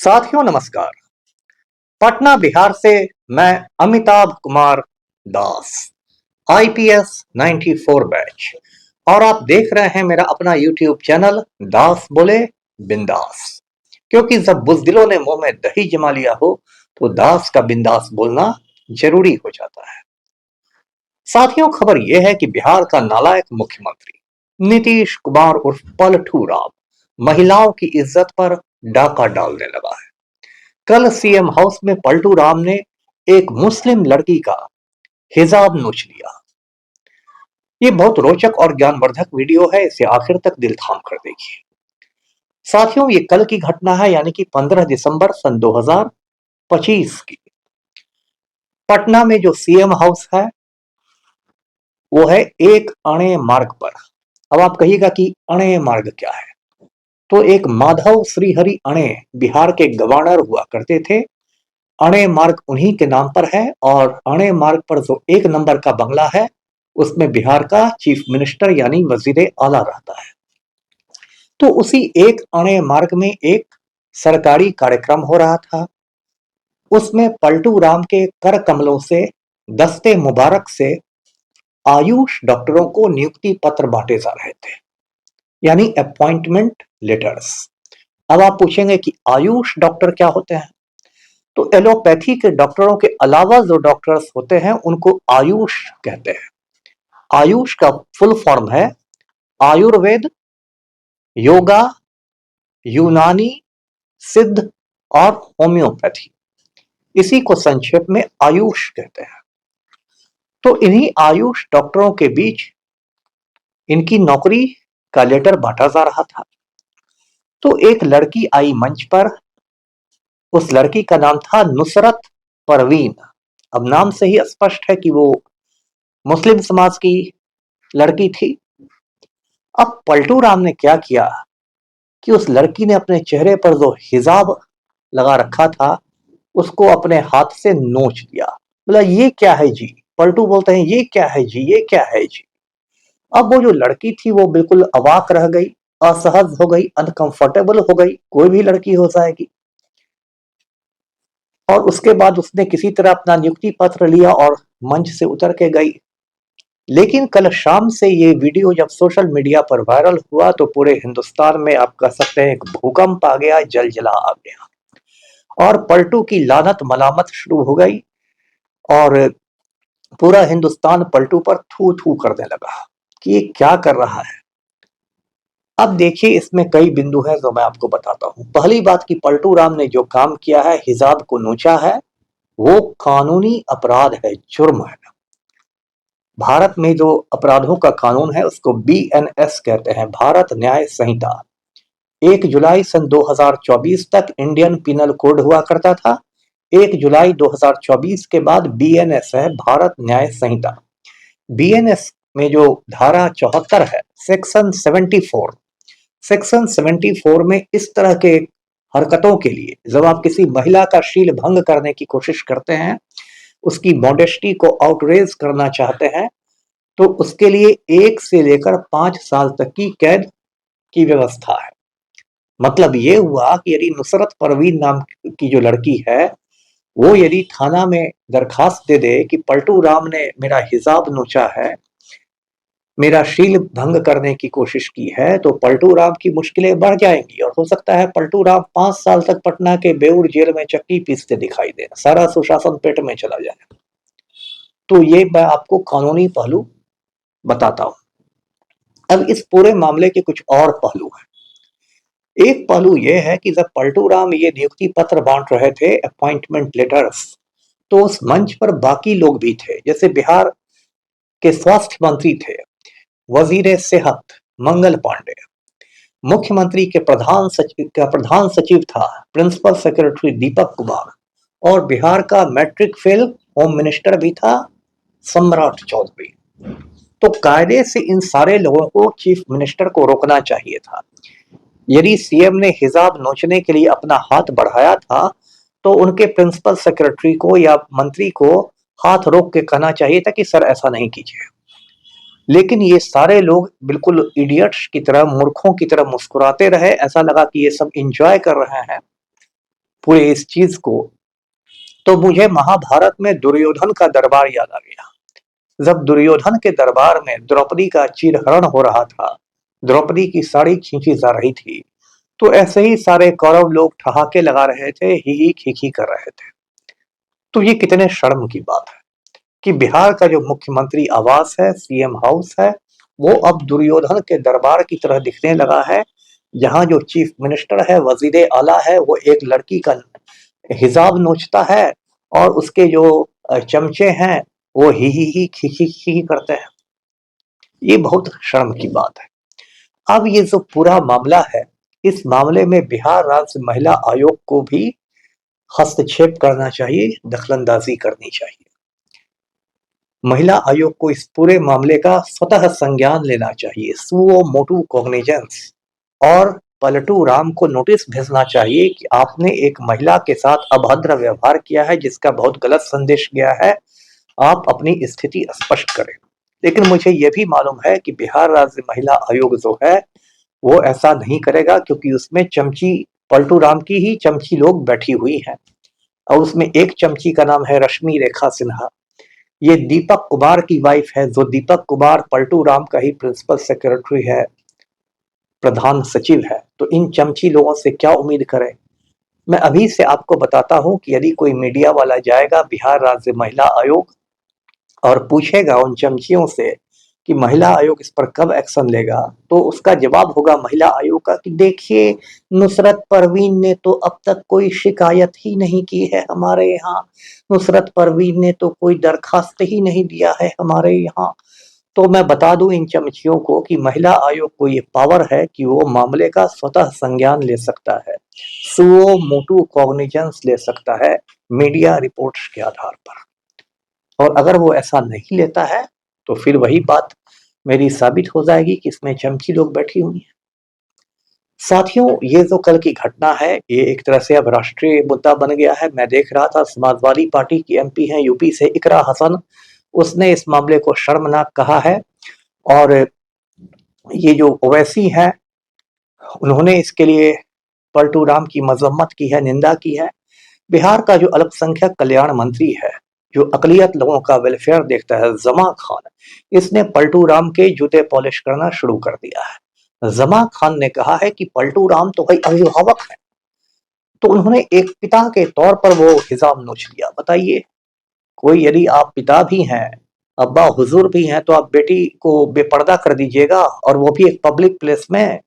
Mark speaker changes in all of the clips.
Speaker 1: साथियों नमस्कार। पटना बिहार से मैं अमिताभ कुमार दास, आईपीएस 94 बैच, और आप देख रहे हैं मेरा अपना यूट्यूब चैनल दास बोले बिंदास। क्योंकि जब बुजदिलों ने मुंह में दही जमा लिया हो तो दास का बिंदास बोलना जरूरी हो जाता है। साथियों, खबर यह है कि बिहार का नालायक मुख्यमंत्री नीतीश कुमार उर्फ पलटू राम महिलाओं की इज्जत पर डाका डालने लगा है। कल सीएम हाउस में पलटू राम ने एक मुस्लिम लड़की का हिजाब नोच लिया। ये बहुत रोचक और ज्ञानवर्धक वीडियो है, इसे आखिर तक दिल थाम कर देखिए। साथियों, ये कल की घटना है, यानी कि 15 दिसंबर सन 2025 की। पटना में जो सीएम हाउस है वो है एक अणे मार्ग पर। अब आप कहिएगा कि अणे मार्ग क्या है? तो एक माधव श्रीहरि अणे बिहार के गवर्नर हुआ करते थे। अणे मार्ग उन्हीं के नाम पर है और अणे मार्ग पर जो एक नंबर का बंगला है उसमें बिहार का चीफ मिनिस्टर यानी वजीर आला रहता है। तो उसी एक अणे मार्ग में एक सरकारी कार्यक्रम हो रहा था। उसमें पलटू राम के कर कमलों से, दस्ते मुबारक से आयुष डॉक्टरों को नियुक्ति पत्र बांटे जा रहे थे, यानी अपॉइंटमेंट लेटर्स। अब आप पूछेंगे कि आयुष डॉक्टर क्या होते हैं? तो एलोपैथी के डॉक्टरों के अलावा जो डॉक्टर्स होते हैं उनको आयुष कहते हैं। आयुष का फुल फॉर्म है आयुर्वेद, योगा, यूनानी, सिद्ध और होम्योपैथी। इसी को संक्षेप में आयुष कहते हैं। तो इन्हीं आयुष डॉक्टरों के बीच इनकी नौकरी का लेटर बांटा जा रहा था। तो एक लड़की आई मंच पर। उस लड़की का नाम था नुसरत परवीन। अब नाम से ही स्पष्ट है कि वो मुस्लिम समाज की लड़की थी। अब पलटू राम ने क्या किया कि उस लड़की ने अपने चेहरे पर जो हिजाब लगा रखा था उसको अपने हाथ से नोच दिया। बोला, ये क्या है जी? पलटू बोलते हैं, ये क्या है जी, ये क्या है जी? अब वो जो लड़की थी वो बिल्कुल अवाक रह गई, असहज हो गई, अनकंफर्टेबल हो गई। कोई भी लड़की हो जाएगी। और उसके बाद उसने किसी तरह अपना नियुक्ति पत्र लिया और मंच से उतर के गई। लेकिन कल शाम से ये वीडियो जब सोशल मीडिया पर वायरल हुआ तो पूरे हिंदुस्तान में आप कह सकते हैं एक भूकंप आ गया, जलजला आ गया और पलटू की लानत मलामत शुरू हो गई और पूरा हिंदुस्तान पलटू पर थू थू करने लगा कि ये क्या कर रहा है। अब देखिए, इसमें कई बिंदु हैं जो मैं आपको बताता हूं। पहली बात कि पलटू राम ने जो काम किया है, हिजाब को नोचा है, वो कानूनी अपराध है, जुर्म है। भारत में जो अपराधों का कानून है उसको बीएनएस कहते हैं, भारत न्याय संहिता। 1 जुलाई सन 2024 तक इंडियन पिनल कोड हुआ करता था। 1 जुलाई 2024 के बाद बीएनएस है, भारत न्याय संहिता। बीएनएस में जो धारा 74 है, सेक्शन 74 में इस तरह के हरकतों के लिए जब आप किसी महिला का शील भंग करने की कोशिश करते हैं, उसकी मॉडेस्टी को आउटरेज करना चाहते हैं, तो उसके लिए 1 से लेकर 5 साल तक की कैद की व्यवस्था है। मतलब ये हुआ कि यदि नुसरत परवीन नाम की जो लड़की है वो यदि थाना में दरखास्त दे दे कि पलटू राम ने मेरा हिजाब नोचा है, मेरा शील भंग करने की कोशिश की है, तो पलटू राम की मुश्किलें बढ़ जाएंगी और हो सकता है पलटू राम 5 साल तक पटना के बेउर जेल में चक्की पीसते दिखाई दे, सारा सुशासन पेट में चला जाए। तो ये मैं आपको कानूनी पहलू बताता हूं। अब इस पूरे मामले के कुछ और पहलू हैं। एक पहलू यह है कि जब पलटू राम ये नियुक्ति पत्र बांट रहे थे, अपॉइंटमेंट लेटर्स, तो उस मंच पर बाकी लोग भी थे। जैसे बिहार के स्वास्थ्य मंत्री थे, वजीर सेहत मंगल पांडे, मुख्यमंत्री के प्रधान सचिव था प्रिंसिपल सेक्रेटरी दीपक कुमार, और बिहार का मैट्रिक फेल होम मिनिस्टर भी था सम्राट चौधरी। तो कायदे से इन सारे लोगों को चीफ मिनिस्टर को रोकना चाहिए था। यदि सीएम ने हिजाब नोचने के लिए अपना हाथ बढ़ाया था तो उनके प्रिंसिपल सेक्रेटरी को या मंत्री को हाथ रोक के कहना चाहिए था कि सर ऐसा नहीं कीजिए। लेकिन ये सारे लोग बिल्कुल इडियट्स की तरह, मूर्खों की तरह मुस्कुराते रहे। ऐसा लगा कि ये सब एंजॉय कर रहे हैं। पूरे इस चीज को, तो मुझे महाभारत में दुर्योधन का दरबार याद आ गया। जब दुर्योधन के दरबार में द्रौपदी का चीरहरण हो रहा था, द्रौपदी की साड़ी खींची जा रही थी, तो ऐसे ही सारे कौरव लोग ठहाके लगा रहे थे, ही खीखी कर रहे थे। तो ये कितने शर्म की बात है कि बिहार का जो मुख्यमंत्री आवास है, सीएम हाउस है, वो अब दुर्योधन के दरबार की तरह दिखने लगा है। जहां जो चीफ मिनिस्टर है, वजीर आला है, वो एक लड़की का हिजाब नोचता है और उसके जो चमचे हैं वो ही खी करते हैं। ये बहुत शर्म की बात है। अब ये जो पूरा मामला है, इस मामले में बिहार राज्य महिला आयोग को भी हस्तक्षेप करना चाहिए, दखलंदाजी करनी चाहिए। महिला आयोग को इस पूरे मामले का स्वतः संज्ञान लेना चाहिए, सुओ मोटू कॉग्निजेंस, और पलटू राम को नोटिस भेजना चाहिए कि आपने एक महिला के साथ अभद्र व्यवहार किया है, जिसका बहुत गलत संदेश गया है। आप अपनी स्थिति स्पष्ट करें। लेकिन मुझे यह भी मालूम है कि बिहार राज्य महिला आयोग जो है वो ऐसा नहीं करेगा, क्योंकि उसमें चमची पलटू राम की ही चमची लोग बैठी हुई हैं, और उसमें एक चमची का नाम है रश्मि रेखा सिन्हा। ये दीपक कुमार की वाइफ है, जो दीपक कुमार पलटू राम का ही प्रिंसिपल सेक्रेटरी है, प्रधान सचिव है। तो इन चमची लोगों से क्या उम्मीद करें। मैं अभी से आपको बताता हूं कि यदि कोई मीडिया वाला जाएगा बिहार राज्य महिला आयोग और पूछेगा उन चमचियों से कि महिला आयोग इस पर कब एक्शन लेगा, तो उसका जवाब होगा महिला आयोग का कि देखिए, नुसरत परवीन ने तो अब तक कोई शिकायत ही नहीं की है हमारे यहाँ, नुसरत परवीन ने तो कोई दरखास्त ही नहीं दिया है हमारे यहाँ। तो मैं बता दूं इन चमचियों को कि महिला आयोग को ये पावर है कि वो मामले का स्वतः संज्ञान ले सकता है, सुओ मोटू कॉग्निजेंस ले सकता है मीडिया रिपोर्ट्स के आधार पर। और अगर वो ऐसा नहीं लेता है तो फिर वही बात मेरी साबित हो जाएगी कि इसमें चमची लोग बैठी हुई हैं। साथियों, ये जो कल की घटना है, ये एक तरह से अब राष्ट्रीय मुद्दा बन गया है। मैं देख रहा था समाजवादी पार्टी की एमपी हैं यूपी से इकरा हसन, उसने इस मामले को शर्मनाक कहा है। और ये जो ओवैसी हैं, उन्होंने इसके लिए पलटू राम की मजम्मत की है, निंदा की है। बिहार का जो अल्पसंख्यक कल्याण मंत्री है, जो अकलियत लोगों का वेलफेयर देखता है, जमा खान, इसने पलटू राम के जूते पॉलिश करना शुरू कर दिया है। जमा खान ने कहा है कि पलटू राम तो भाई अभिभावक है, तो उन्होंने एक पिता के तौर पर वो हिजाब नोच लिया। बताइए, कोई यदि आप पिता भी हैं, अब्बा हुजूर भी हैं, तो आप बेटी को बेपर्दा कर दीजिएगा, और वो भी एक पब्लिक प्लेस में।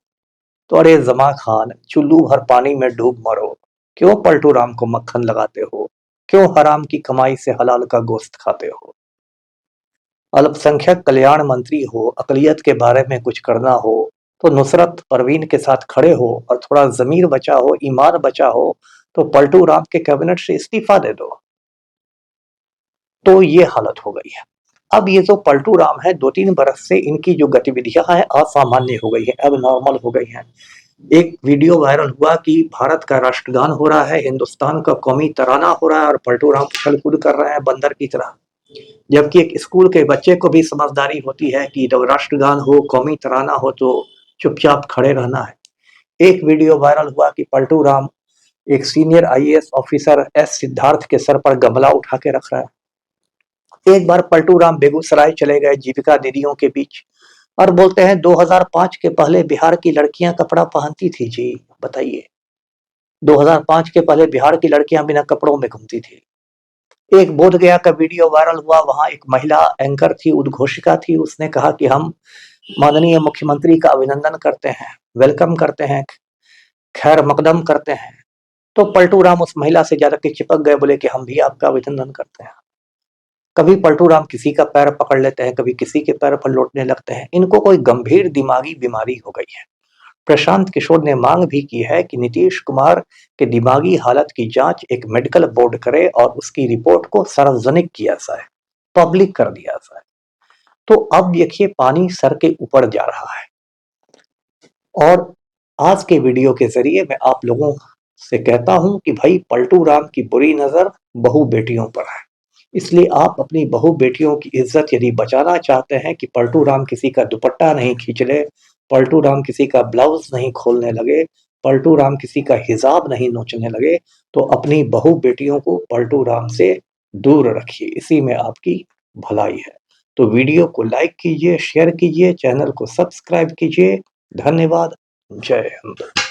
Speaker 1: तो अरे जमा खान, चुल्लू भर पानी में डूब मरो। क्यों पलटू राम को मक्खन लगाते हो? क्यों हराम की कमाई से हलाल का गोश्त खाते हो? अल्पसंख्यक कल्याण मंत्री हो, अकलियत के बारे में कुछ करना हो, तो नुसरत परवीन के साथ खड़े हो, और थोड़ा जमीर बचा हो, ईमान बचा हो, तो पलटू राम के कैबिनेट से इस्तीफा दे दो। तो ये हालत हो गई है। अब ये जो पलटू राम है, 2-3 बरस से इनकी जो गतिविधियां हैं असामान्य हो गई है, अब नॉर्मल हो गई हैं। एक वीडियो वायरल हुआ कि भारत का राष्ट्रगान हो रहा है, हिंदुस्तान का कौमी तराना हो रहा है, और पलटू राम उछल कूद कर रहे हैं बंदर की तरह। जबकि एक स्कूल के बच्चे को भी समझदारी होती है कि जब राष्ट्रगान हो, कौमी तराना हो, तो चुपचाप खड़े रहना है। एक वीडियो वायरल हुआ कि पलटू राम एक senior IAS officer S Siddharth के सर पर गमला उठा के रख रहा है। एक बार पलटू राम बेगूसराय चले गए जीविका दीदियों के बीच, और बोलते हैं 2005 के पहले बिहार की लड़कियां कपड़ा पहनती थी जी। बताइए, 2005 के पहले बिहार की लड़कियां बिना कपड़ों में घूमती थी। एक बोधगया का वीडियो वायरल हुआ, वहां एक महिला एंकर थी, उद्घोषिका थी, उसने कहा कि हम माननीय मुख्यमंत्री का अभिनंदन करते हैं, वेलकम करते हैं, खैर मकदम करते हैं। तो पलटू राम उस महिला से ज्यादा के चिपक गए, बोले कि हम भी आपका अभिनंदन करते हैं। कभी पलटू राम किसी का पैर पकड़ लेते हैं, कभी किसी के पैर पर लौटने लगते हैं। इनको कोई गंभीर दिमागी बीमारी हो गई है। प्रशांत किशोर ने मांग भी की है कि नीतीश कुमार के दिमागी हालत की जांच एक मेडिकल बोर्ड करे और उसकी रिपोर्ट को सार्वजनिक किया जाए, पब्लिक कर दिया जाए। तो अब देखिए, पानी सर के ऊपर जा रहा है। और आज के वीडियो के जरिए मैं आप लोगों से कहता हूं कि भाई, पलटू राम की बुरी नजर बहू बेटियों पर है। इसलिए आप अपनी बहू बेटियों की इज्जत यदि बचाना चाहते हैं कि पलटू राम किसी का दुपट्टा नहीं खींच ले, पलटू राम किसी का ब्लाउज नहीं खोलने लगे, पलटू राम किसी का हिसाब नहीं नोचने लगे, तो अपनी बहू बेटियों को पलटू राम से दूर रखिए, इसी में आपकी भलाई है। तो वीडियो को लाइक कीजिए, शेयर कीजिए, चैनल को सब्सक्राइब कीजिए। धन्यवाद। जय हिंद।